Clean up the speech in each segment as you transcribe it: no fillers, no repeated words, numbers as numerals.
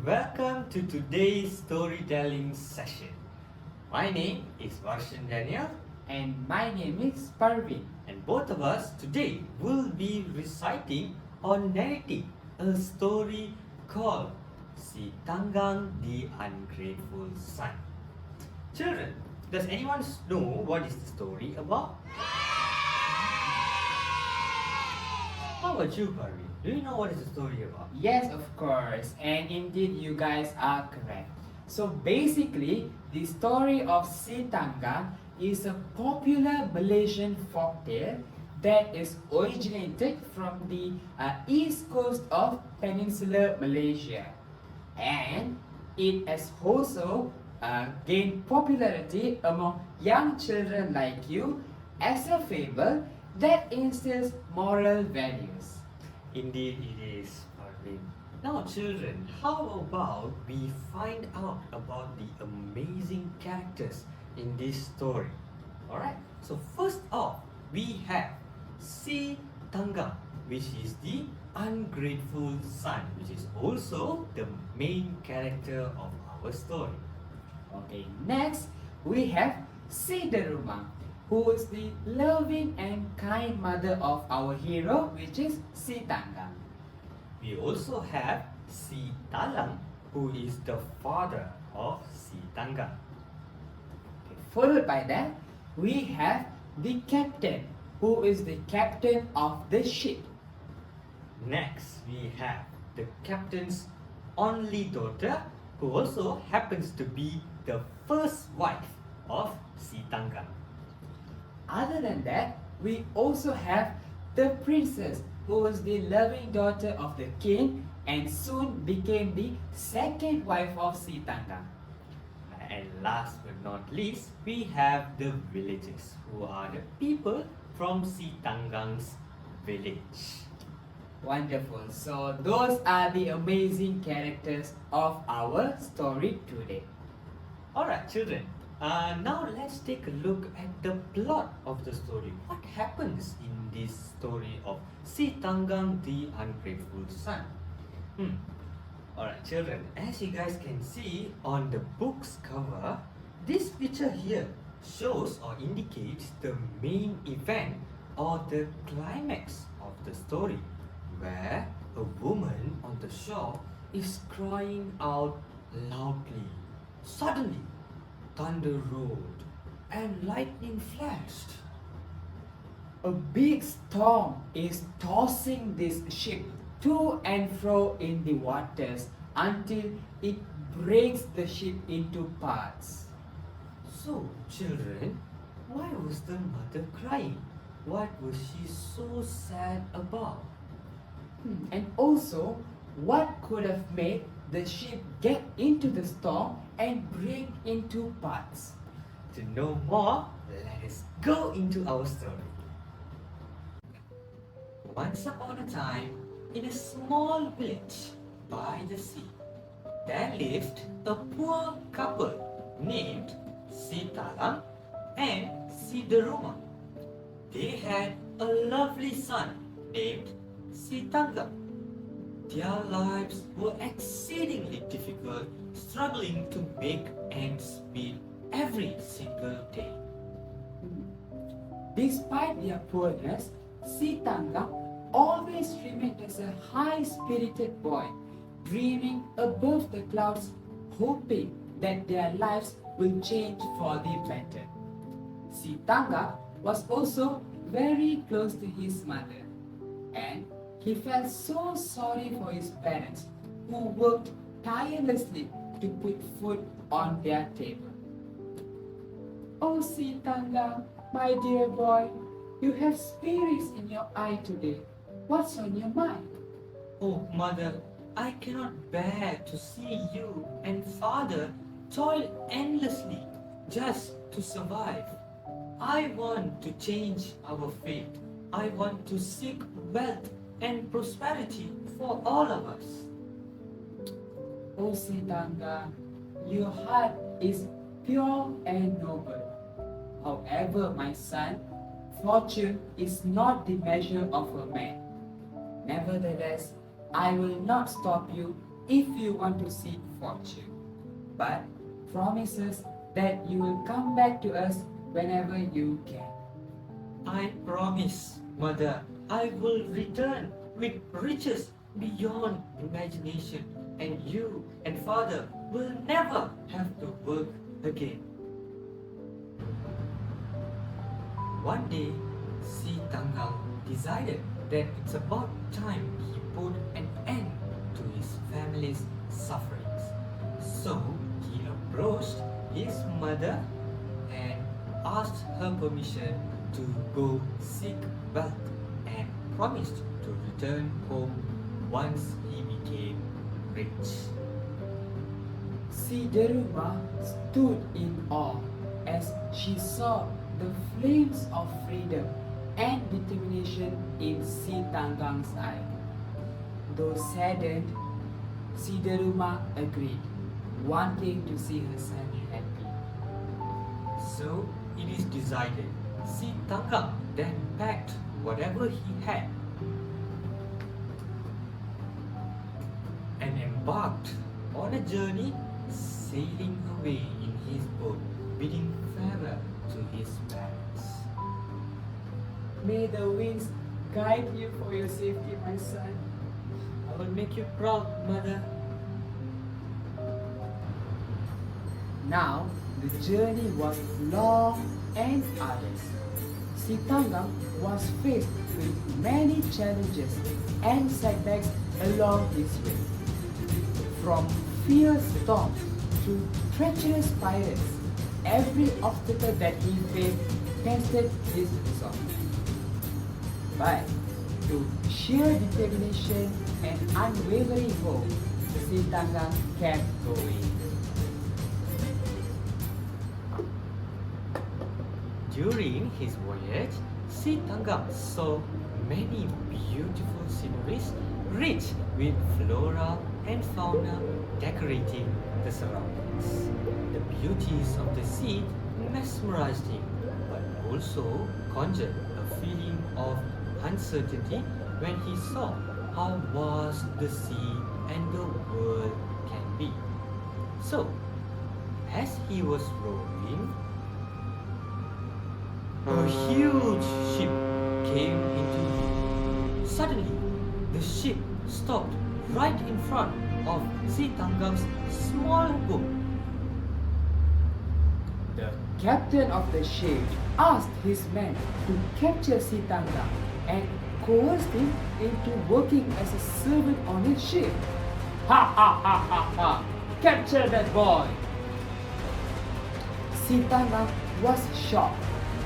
Welcome to today's storytelling session. My name is VARSHAN And my name is Parvin. and both of us today will be reciting or narrating a story called Si Tanggang the Ungrateful Son. Children, does anyone know what is the story about? How about you, Parvin? Do you know what is the story about? Yes, of course. And indeed, you guys are correct. So basically, the story of Si Tanggang is a popular Malaysian folktale that is originated from the east coast of peninsular Malaysia. And it has also gained popularity among young children like you as a fable that instills moral values. Indeed, it is, Parvin. Now, children, how about we find out about the amazing characters in this story? Alright, so first off, we have Si Tanggang, which is the ungrateful son, which is also the main character of our story. Okay, next we have Si Derumang, who is the loving and kind mother of our hero, which is Si Tanggang. We also have Si Talang, who is the father of Si Tanggang. Okay, followed by that, we have the captain, who is the captain of the ship. Next, we have the captain's only daughter, who also happens to be the first wife of Si Tanggang. Other than that, we also have the princess, who was the loving daughter of the king and soon became the second wife of Si Tanggang. And last but not least, we have the villagers, who are the people from Si Tanggang's village. Wonderful. So those are the amazing characters of our story today. Alright, children. Now let's take a look at the plot of the story. What happens in this story of Si Tanggang the Ungrateful Son? Alright, children, as you guys can see on the book's cover, this picture here shows or indicates the main event or the climax of the story, where a woman on the shore is crying out loudly. Suddenly, thunder rolled and lightning flashed. A big storm is tossing this ship to and fro in the waters until it breaks the ship into parts. So, children, why was the mother crying? What was she so sad about? And also, what could have made the ship get into the storm and break into parts? To know more, let us go into our story. Once upon a time, in a small village by the sea, there lived a poor couple named Si Talang and Si Derumang. They had a lovely son named Si Tanggang. Their lives were exceedingly difficult, struggling to make ends meet every single day. Despite their poorness, Si Tanggang always remained as a high-spirited boy, dreaming above the clouds, hoping that their lives will change for the better. Si Tanggang was also very close to his mother, and he felt so sorry for his parents, who worked tirelessly to put food on their table. Oh, Si Tanggang, my dear boy, you have spirits in your eye today. What's on your mind? Oh, mother, I cannot bear to see you and father toil endlessly just to survive. I want to change our fate. I want to seek wealth and prosperity for all of us. Oh, Si Tanggang, your heart is pure and noble. However, my son, fortune is not the measure of a man. Nevertheless, I will not stop you if you want to seek fortune, but promises that you will come back to us whenever you can. I promise, mother, I will return with riches beyond imagination, and you and father will never have to work again. One day, Si Tanggang decided that it's about time he put an end to his family's sufferings. So he approached his mother and asked her permission to go seek wealth and promised to return home once he became rich. Si Deruma stood in awe as she saw the flames of freedom and determination in Si Tanggang's eye. Though saddened, Si Deruma agreed, wanting to see her son happy. So it is decided. Si Tanggang then packed whatever he had and embarked on a journey, sailing away in his boat, bidding farewell to his parents. May the winds guide you for your safety, my son. I will make you proud, mother. Now, the journey was long and arduous. Si Tanggang was faced with many challenges and setbacks along his way. From fierce storms to treacherous pirates, every obstacle that he faced tested his resolve. But through sheer determination and unwavering hope, Si Tanggang kept going. During his voyage, Si Tanggang saw many beautiful sceneries rich with flora and fauna decorating the surroundings. The beauties of the sea mesmerized him, but also conjured a feeling of uncertainty when he saw how vast the sea and the world can be. So, as he was rowing, a huge ship came into view. Suddenly, the ship stopped right in front of Si Tanggang's small boat. The captain of the ship asked his men to capture Si Tanggang and coerced him into working as a servant on his ship. Ha ha ha ha ha! Capture that boy! Si Tanggang was shocked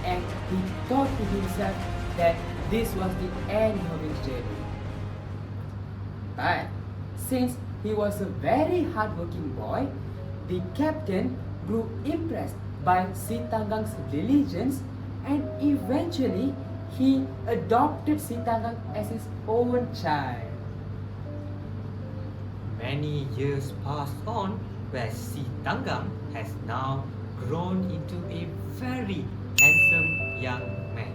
and he thought to himself that this was the end of his journey. But since he was a very hardworking boy, the captain grew impressed by Si Tanggang's diligence and eventually he adopted Si Tanggang as his own child. Many years passed on where Si Tanggang has now grown into a very handsome young man.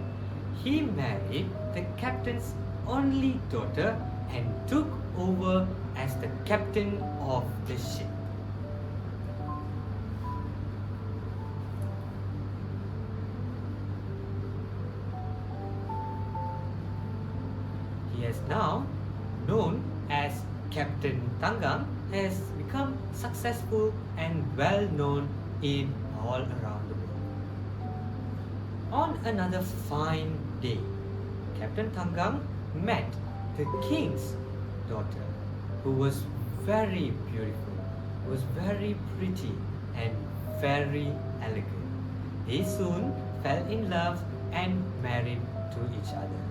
He married the captain's only daughter and took over as the captain of the ship. He is now known as Captain Tanggang, has become successful and well known in all around the world. On another fine day, Captain Tanggang met the king's daughter, who was very beautiful, was very pretty and very elegant. They soon fell in love and married to each other.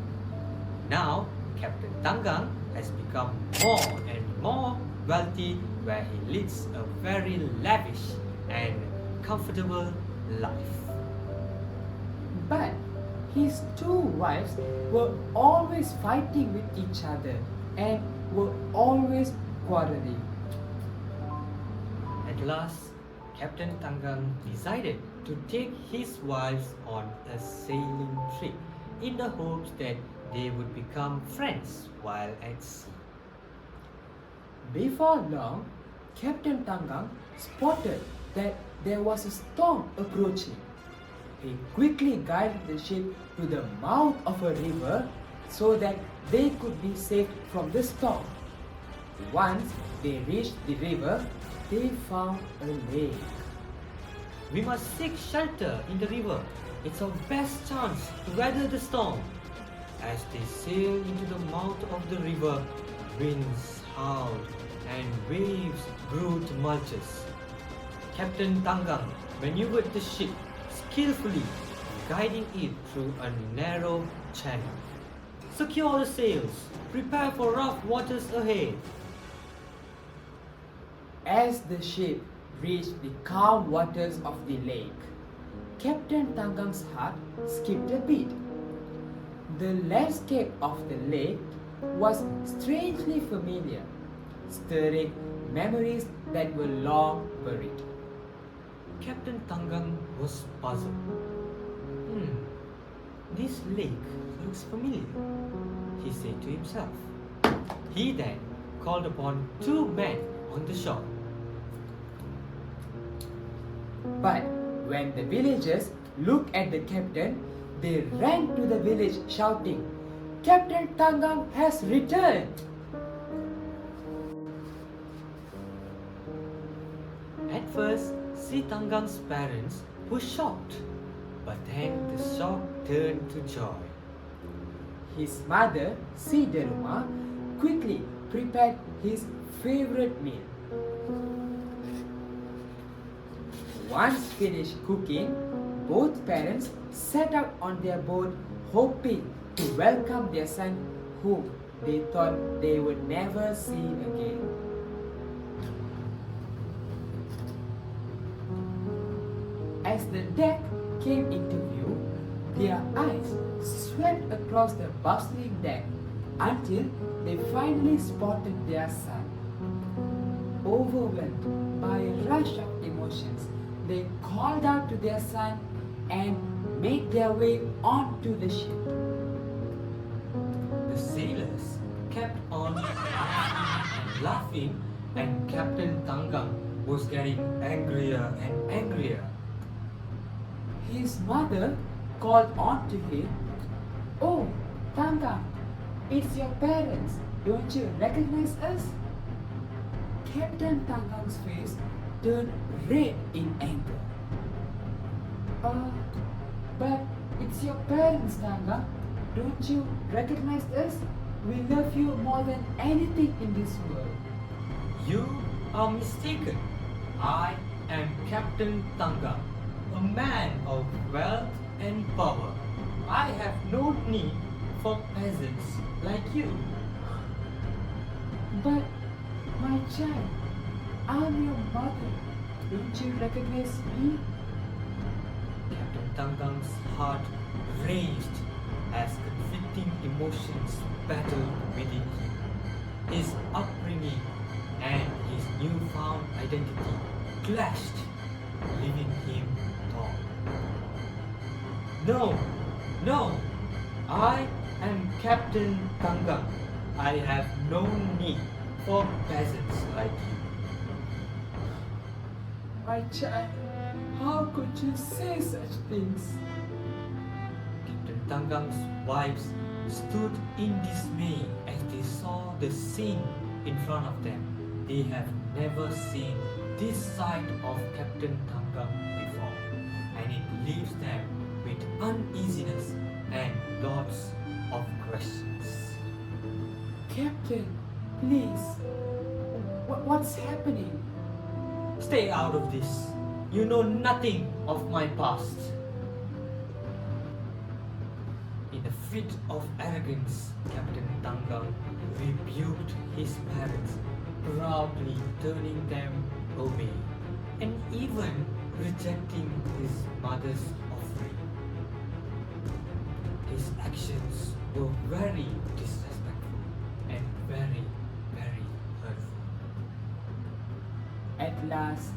Now, Captain Tanggang has become more and more wealthy, where he leads a very lavish and comfortable life. But his two wives were always fighting with each other and were always quarreling. At last, Captain Tanggang decided to take his wives on a sailing trip in the hopes that they would become friends while at sea. Before long, Captain Tangang spotted that there was a storm approaching. He quickly guided the ship to the mouth of a river so that they could be saved from the storm. Once they reached the river, they found a lake. We must seek shelter in the river. It's our best chance to weather the storm. As they sailed into the mouth of the river, winds howled and waves grew tumultuous. Captain Tangang maneuvered the ship skillfully, guiding it through a narrow channel. Secure the sails. Prepare for rough waters ahead. As the ship reached the calm waters of the lake, Captain Tangang's heart skipped a beat. The landscape of the lake was strangely familiar, stirring memories that were long buried. Captain Tangang was puzzled. This lake looks familiar, he said to himself. He then called upon two men on the shore. But when the villagers looked at the captain, they ran to the village shouting, "Captain Tangang has returned!" At first, Si Tangang's parents were shocked, but then the shock turned to joy. His mother, Si Deruma, quickly prepared his favorite meal. Once finished cooking, both parents set out on their boat hoping to welcome their son whom they thought they would never see again. As the deck came into view, their eyes swept across the bustling deck until they finally spotted their son. Overwhelmed by a rush of emotions, they called out to their son and made their way onto the ship. The sailors kept on laughing and Captain Tangang was getting angrier and angrier. His mother called on to him, "Oh, Tangang, it's your parents. Don't you recognize us?" Captain Tangang's face turned red in anger. But it's your parents, Tangang. Don't you recognize us? We love you more than anything in this world. You are mistaken. I am Captain Tangang, a man of wealth and power. I have no need for peasants like you. But, my child, I'm your mother. Don't you recognize me? Captain Tangang's heart raged as conflicting emotions battled within him. His upbringing and his newfound identity clashed, leaving him torn. No, I am Captain Tangang. I have no need for peasants like you. My child, how could you say such things? Captain Tangang's wives stood in dismay as they saw the scene in front of them. They have never seen this side of Captain Tangang before, and it leaves them with uneasiness and lots of questions. Captain, please. What's happening? Stay out of this. You know nothing of my past. In a fit of arrogance, Captain Tangang rebuked his parents, proudly turning them away and even rejecting his mother's offering. His actions were very disrespectful and very, very hurtful. At last,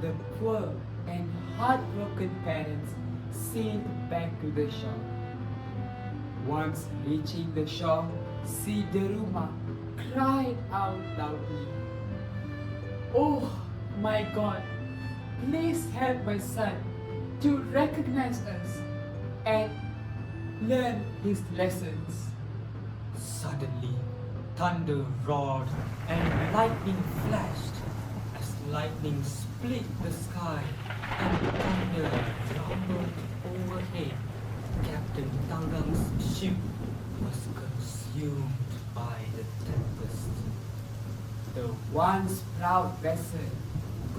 the poor and heartbroken parents sailed back to the shore. Once reaching the shore, Si Deruma cried out loudly, Oh my God, please help my son to recognize us and learn his lessons. Suddenly, thunder roared and lightning flashed. As lightning split the sky and thunder rumbled overhead, Captain Tangang's ship was consumed by the tempest. The once proud vessel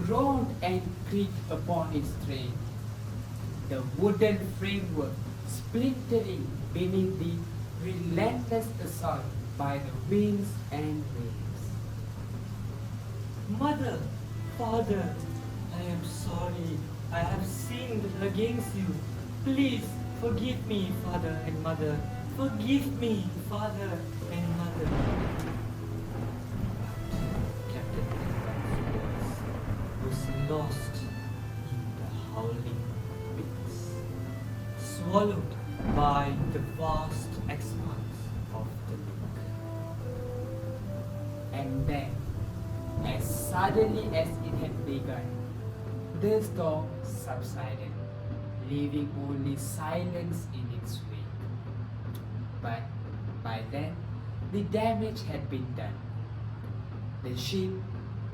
groaned and creaked upon its strain, the wooden framework splintering beneath the relentless assault by the winds and waves. Mother, father, I am sorry. I have sinned against you. Please forgive me, father and mother. Forgive me, father and mother. But Captain Tangang's voice was lost in the howling winds, swallowed by the vast expanse of the lake. And then, as suddenly as it had begun, the storm subsided, leaving only silence in its wake. But by then, the damage had been done. The ship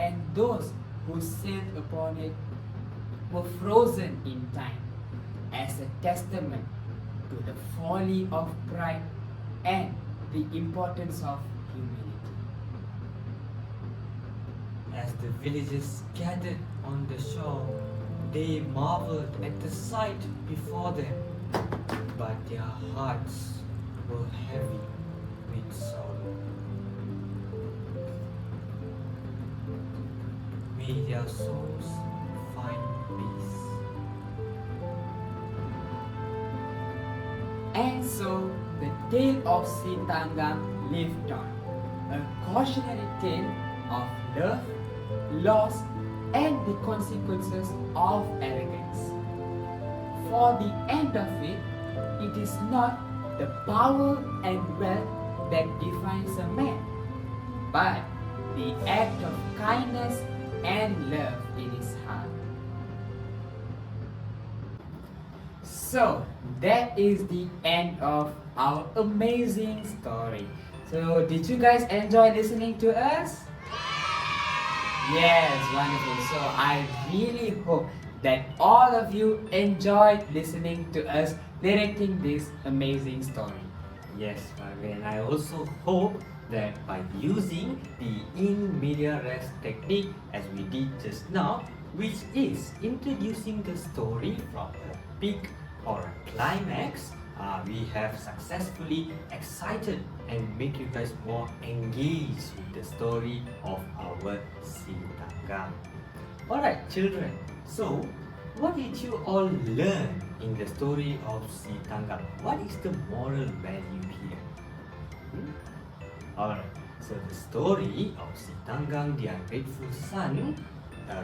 and those who sailed upon it were frozen in time as a testament to the folly of pride and the importance of humility. As the villagers gathered on the shore, they marveled at the sight before them, but their hearts were heavy with sorrow. May their souls find peace. And so the tale of Sitangam lived on, a cautionary tale of love, loss, and the consequences of arrogance. For the end of it, it is not the power and wealth that defines a man, but the act of kindness and love in his heart. So that is the end of our amazing story. So did you guys enjoy listening to us? Yes, wonderful. So I really hope that all of you enjoyed listening to us narrating this amazing story. Yes, Parvin, I also hope that by using the in media res technique as we did just now, which is introducing the story from a peak or a climax, we have successfully excited and make you guys more engaged with the story of our Sitangam. Alright children, so what did you all learn in the story of Sitangam? What is the moral value here? Alright, so the story of Sitangam the ungrateful son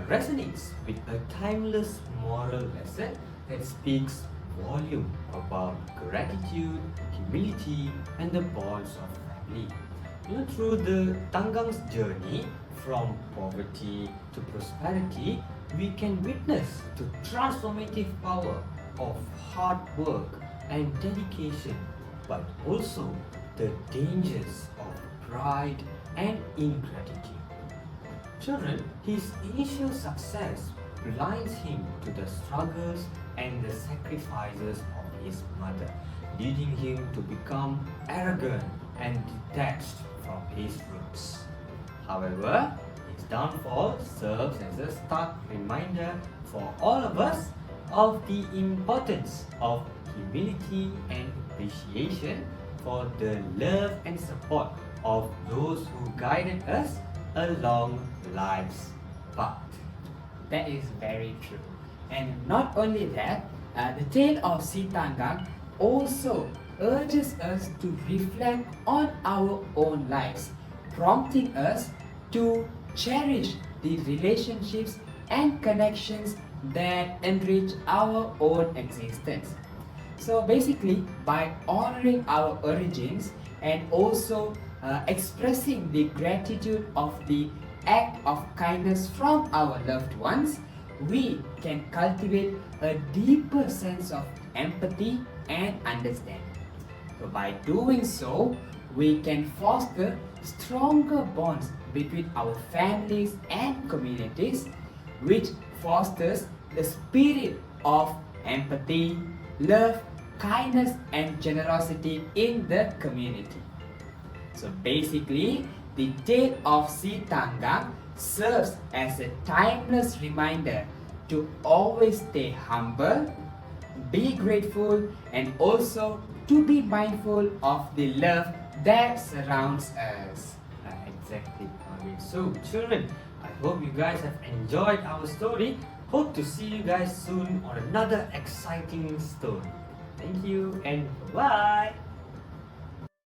resonates with a timeless moral lesson that speaks volume about gratitude, humility, and the bonds of family. Through the Tangang's journey from poverty to prosperity, we can witness the transformative power of hard work and dedication, but also the dangers of pride and ingratitude. Children, his initial success blinds him to the struggles and the sacrifices of his mother, leading him to become arrogant and detached from his roots. However, his downfall serves as a stark reminder for all of us of the importance of humility and appreciation for the love and support of those who guided us along life's path. That is very true. And not only that, the tale of Sitangam also urges us to reflect on our own lives, prompting us to cherish the relationships and connections that enrich our own existence. So basically, by honoring our origins and also expressing the gratitude of the act of kindness from our loved ones, we can cultivate a deeper sense of empathy and understanding. So by doing so, we can foster stronger bonds between our families and communities, which fosters the spirit of empathy, love, kindness, and generosity in the community. So basically, the tale of Si Tanggang serves as a timeless reminder to always stay humble, be grateful, and also to be mindful of the love that surrounds us. Exactly, Parvin. So, children, I hope you guys have enjoyed our story. Hope to see you guys soon on another exciting story. Thank you and bye.